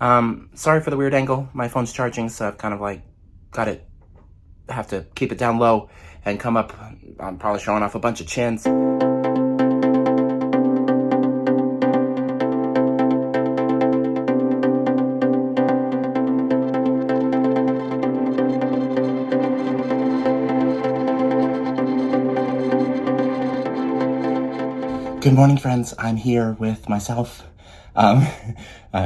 Sorry for the weird angle. My phone's charging, so I've kind of like have to keep it down low and come up. I'm probably showing off a bunch of chins. Good morning, friends. I'm here with myself. Um,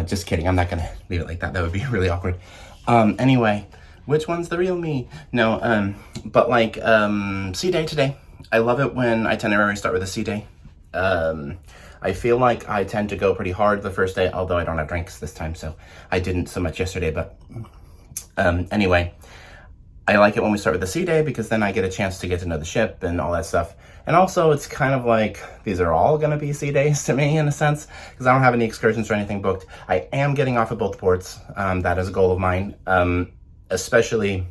just kidding. I'm not gonna leave it like that. That would be really awkward. Anyway, which one's the real me? No, but like, sea day today. I love it when itineraries start with a sea day. I feel like I tend to go pretty hard the first day, although I don't have drinks this time, so I didn't so much yesterday, but, anyway. I like it when we start with the sea day because then I get a chance to get to know the ship and all that stuff. And also, it's kind of like these are all going to be sea days to me in a sense because I don't have any excursions or anything booked. I am getting off at both ports. That is a goal of mine, especially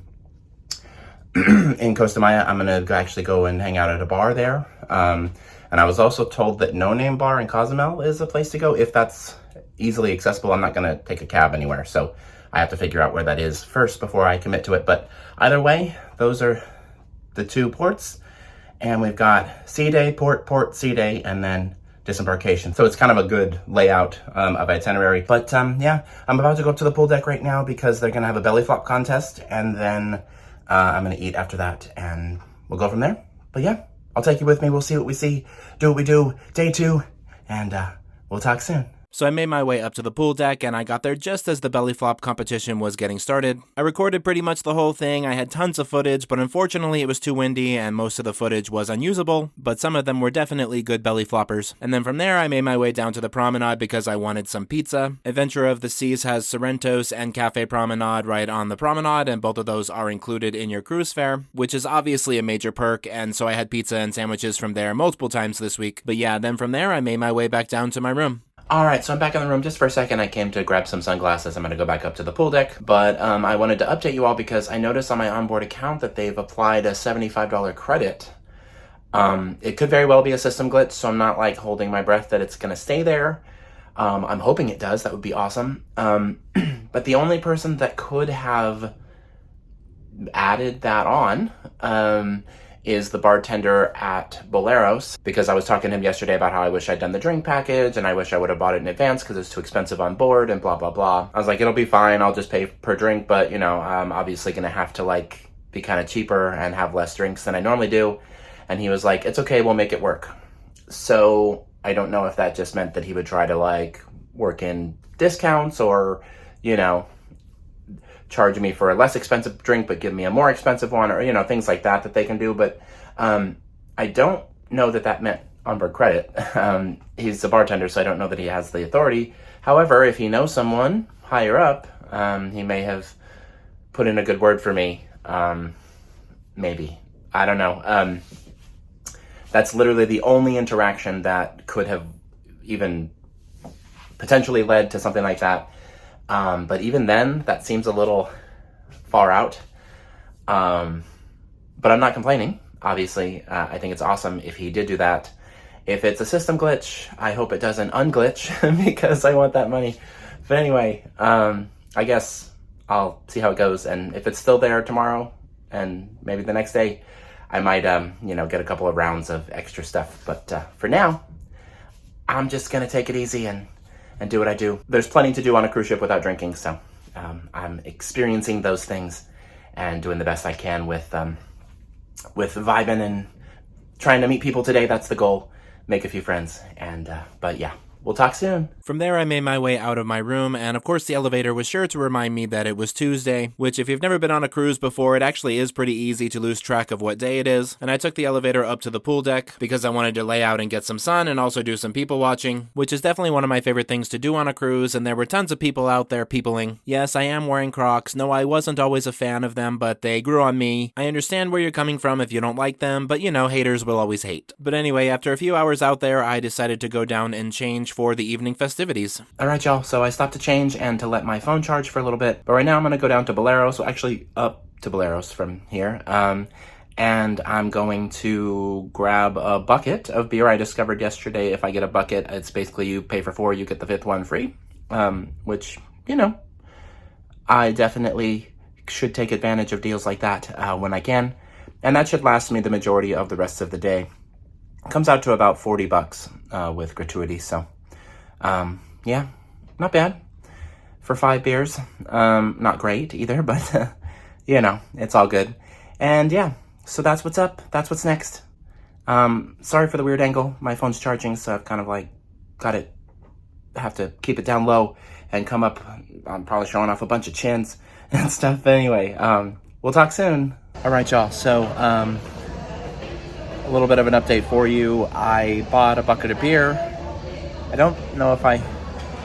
in Costa Maya. I'm going to actually go and hang out at a bar there. And I was also told that No Name Bar in Cozumel is a place to go if that's easily accessible. I'm not going to take a cab anywhere, so I have to figure out where that is first before I commit to it. But either way, those are the two ports. And we've got sea day, port, sea day, and then disembarkation. So it's kind of a good layout of itinerary. But yeah, I'm about to go up to the pool deck right now because they're going to have a belly flop contest. And then I'm going to eat after that and we'll go from there. But yeah, I'll take you with me. We'll see what we see, do what we do, day 2, and we'll talk soon. So I made my way up to the pool deck, and I got there just as the belly flop competition was getting started. I recorded pretty much the whole thing. I had tons of footage, but unfortunately it was too windy and most of the footage was unusable, but some of them were definitely good belly floppers. And then from there I made my way down to the promenade because I wanted some pizza. Adventure of the Seas has Sorrentos and Cafe Promenade right on the promenade, and both of those are included in your cruise fare, which is obviously a major perk, and so I had pizza and sandwiches from there multiple times this week. But yeah, then from there I made my way back down to my room. Alright, so I'm back in the room. Just for a second, I came to grab some sunglasses. I'm going to go back up to the pool deck. But I wanted to update you all because I noticed on my Onboard account that they've applied a $75 credit. It could very well be a system glitch, so I'm not like holding my breath that it's going to stay there. I'm hoping it does. That would be awesome. But the only person that could have added that on is the bartender at Boleros, because I was talking to him yesterday about how I wish I'd done the drink package and I wish I would have bought it in advance because it's too expensive on board and blah, blah, blah. I was like, it'll be fine. I'll just pay per drink, but you know, I'm obviously going to have to like be kind of cheaper and have less drinks than I normally do. And he was like, it's okay. We'll make it work. So I don't know if that just meant that he would try to like work in discounts or, you know, charge me for a less expensive drink but give me a more expensive one, or you know, things like that they can do. But I don't know that meant onboard credit. He's a bartender, so I don't know that he has the authority. However, if he knows someone higher up, he may have put in a good word for me. Maybe, I don't know. That's literally the only interaction that could have even potentially led to something like that. But even then, that seems a little far out. But I'm not complaining, obviously. I think it's awesome if he did do that. If it's a system glitch, I hope it doesn't unglitch because I want that money. But anyway, I guess I'll see how it goes. And if it's still there tomorrow and maybe the next day, I might, you know, get a couple of rounds of extra stuff. But for now, I'm just going to take it easy and do what I do. There's plenty to do on a cruise ship without drinking, so I'm experiencing those things and doing the best I can with vibing and trying to meet people today. That's the goal. Make a few friends, and but yeah. We'll talk soon. From there, I made my way out of my room, and of course the elevator was sure to remind me that it was Tuesday, which if you've never been on a cruise before, it actually is pretty easy to lose track of what day it is. And I took the elevator up to the pool deck because I wanted to lay out and get some sun and also do some people watching, which is definitely one of my favorite things to do on a cruise, and there were tons of people out there peopling. Yes, I am wearing Crocs. No, I wasn't always a fan of them, but they grew on me. I understand where you're coming from if you don't like them, but you know, haters will always hate. But anyway, after a few hours out there, I decided to go down and change for the evening festivities. Alright y'all, so I stopped to change and to let my phone charge for a little bit, but right now I'm going to go down to Boleros, well actually up to Boleros from here, and I'm going to grab a bucket of beer I discovered yesterday. If I get a bucket, it's basically you pay for 4, you get the 5th one free, which I definitely should take advantage of deals like that when I can. And that should last me the majority of the rest of the day. It comes out to about $40 with gratuity. So, yeah, not bad for 5 beers. Not great either, but, it's all good. And yeah, so that's what's up. That's what's next. Sorry for the weird angle. My phone's charging, so I've kind of have to keep it down low and come up. I'm probably showing off a bunch of chins and stuff. But anyway, we'll talk soon. All right, y'all. So, a little bit of an update for you. I bought a bucket of beer. I don't know if I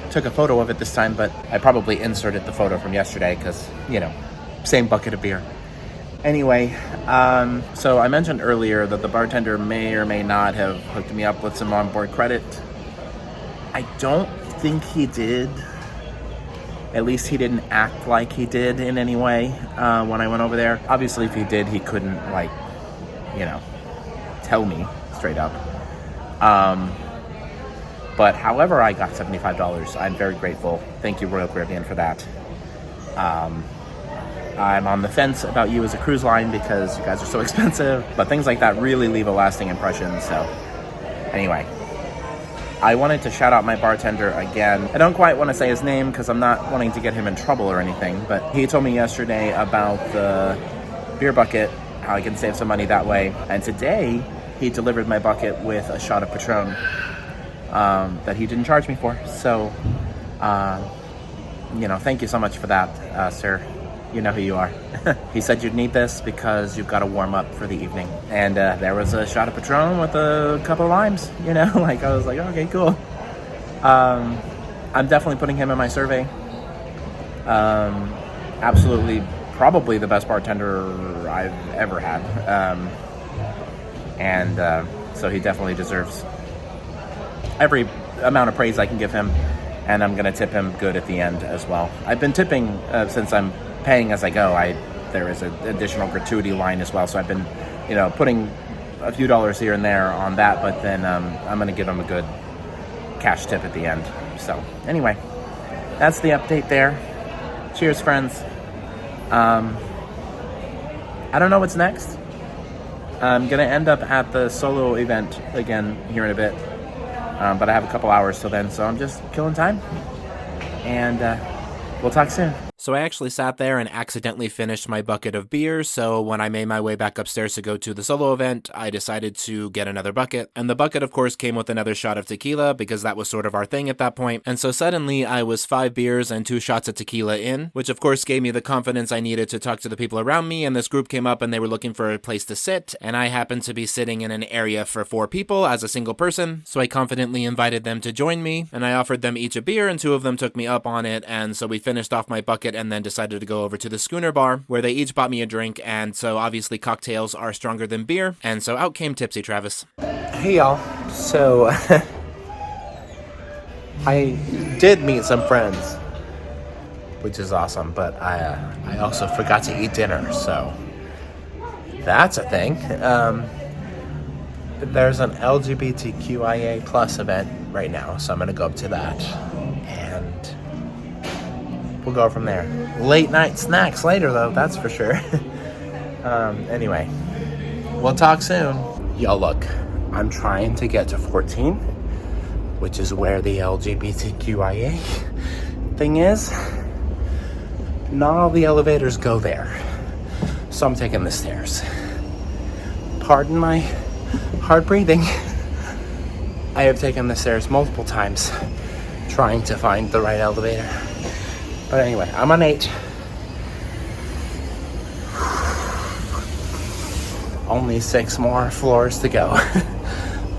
took a photo of it this time, but I probably inserted the photo from yesterday because, same bucket of beer. Anyway, so I mentioned earlier that the bartender may or may not have hooked me up with some onboard credit. I don't think he did. At least he didn't act like he did in any way when I went over there. Obviously, if he did, he couldn't, tell me straight up. But however I got $75, I'm very grateful. Thank you, Royal Caribbean, for that. I'm on the fence about you as a cruise line because you guys are so expensive, but things like that really leave a lasting impression. So anyway, I wanted to shout out my bartender again. I don't quite want to say his name because I'm not wanting to get him in trouble or anything, but he told me yesterday about the beer bucket, how I can save some money that way. And today he delivered my bucket with a shot of Patron that he didn't charge me for. So, thank you so much for that, sir. You know who you are. He said you'd need this because you've got to warm up for the evening. And there was a shot of Patron with a couple of limes, I was like, okay, cool. I'm definitely putting him in my survey. Absolutely, probably the best bartender I've ever had. So he definitely deserves every amount of praise I can give him. And I'm going to tip him good at the end as well. I've been tipping since I'm paying as I go. There is an additional gratuity line as well, so I've been putting a few dollars here and there on that, but then I'm going to give him a good cash tip at the end. So anyway, that's the update there. Cheers, friends. I don't know what's next. I'm going to end up at the solo event again here in a bit, but I have a couple hours till then, so I'm just killing time, and we'll talk soon. So I actually sat there and accidentally finished my bucket of beer, so when I made my way back upstairs to go to the solo event, I decided to get another bucket. And the bucket, of course, came with another shot of tequila, because that was sort of our thing at that point. And so suddenly, I was 5 beers and 2 shots of tequila in, which of course gave me the confidence I needed to talk to the people around me, and this group came up and they were looking for a place to sit, and I happened to be sitting in an area for 4 people as a single person, so I confidently invited them to join me, and I offered them each a beer, and 2 of them took me up on it, and so we finished off my bucket and then decided to go over to the Schooner Bar, where they each bought me a drink, and so obviously cocktails are stronger than beer, and so out came Tipsy Travis. Hey y'all, so I did meet some friends, which is awesome, but I also forgot to eat dinner, so that's a thing. There's an LGBTQIA plus event right now, so I'm gonna go up to that, and we'll go from there. Late night snacks later, though, that's for sure. Anyway, we'll talk soon. Y'all, look, I'm trying to get to 14, which is where the LGBTQIA thing is. Not all the elevators go there, so I'm taking the stairs. Pardon my hard breathing. I have taken the stairs multiple times trying to find the right elevator. But anyway, I'm on 8. Only 6 more floors to go.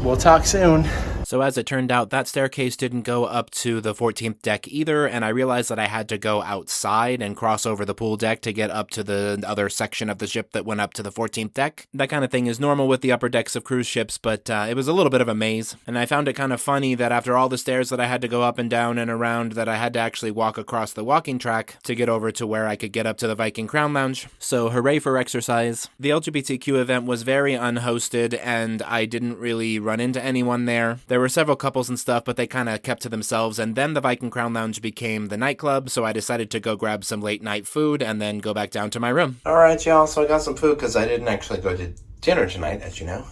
We'll talk soon. So as it turned out, that staircase didn't go up to the 14th deck either, and I realized that I had to go outside and cross over the pool deck to get up to the other section of the ship that went up to the 14th deck. That kind of thing is normal with the upper decks of cruise ships, but it was a little bit of a maze, and I found it kind of funny that after all the stairs that I had to go up and down and around, that I had to actually walk across the walking track to get over to where I could get up to the Viking Crown Lounge. So hooray for exercise. The LGBTQ event was very unhosted, and I didn't really run into anyone there. There were several couples and stuff, but they kind of kept to themselves, and then the Viking Crown Lounge became the nightclub, so I decided to go grab some late night food and then go back down to my room. Alright, y'all, so I got some food because I didn't actually go to dinner tonight, as you know.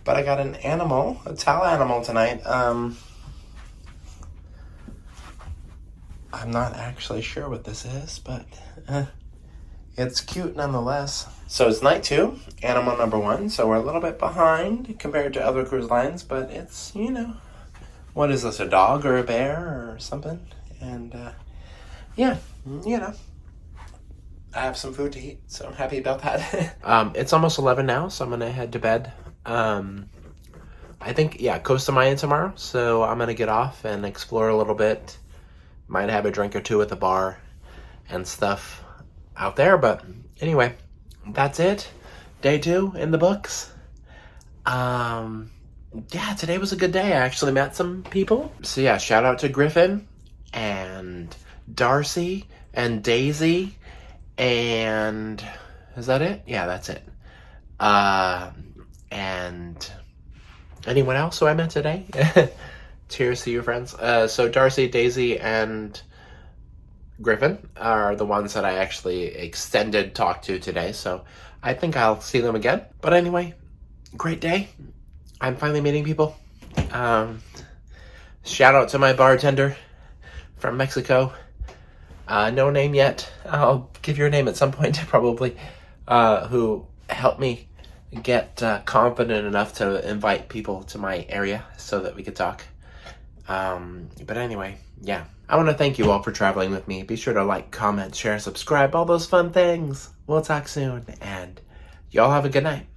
But I got an animal, a towel animal tonight. I'm not actually sure what this is, but it's cute nonetheless. So it's night 2, animal number 1, so we're a little bit behind compared to other cruise lines, but it's, you know, what is this, a dog or a bear or something? And, yeah, you know, I have some food to eat, so I'm happy about that. It's almost 11 now, so I'm going to head to bed. I think, yeah, Costa Maya tomorrow, so I'm going to get off and explore a little bit. Might have a drink or two at the bar and stuff out there, but anyway, that's it. Day 2 in the books. Yeah, today was a good day. I actually met some people. So yeah, shout out to Griffin and Darcy and Daisy, and is that it? Yeah, that's it. And anyone else who I met today? Cheers to you, friends. So Darcy, Daisy, and Griffin are the ones that I actually extended talk to today, so I think I'll see them again. But anyway, great day. I'm finally meeting people. Shout out to my bartender from Mexico. No name yet. I'll give your name at some point, probably. Who helped me get confident enough to invite people to my area so that we could talk. But anyway, yeah. I want to thank you all for traveling with me. Be sure to like, comment, share, subscribe, all those fun things. We'll talk soon, and y'all have a good night.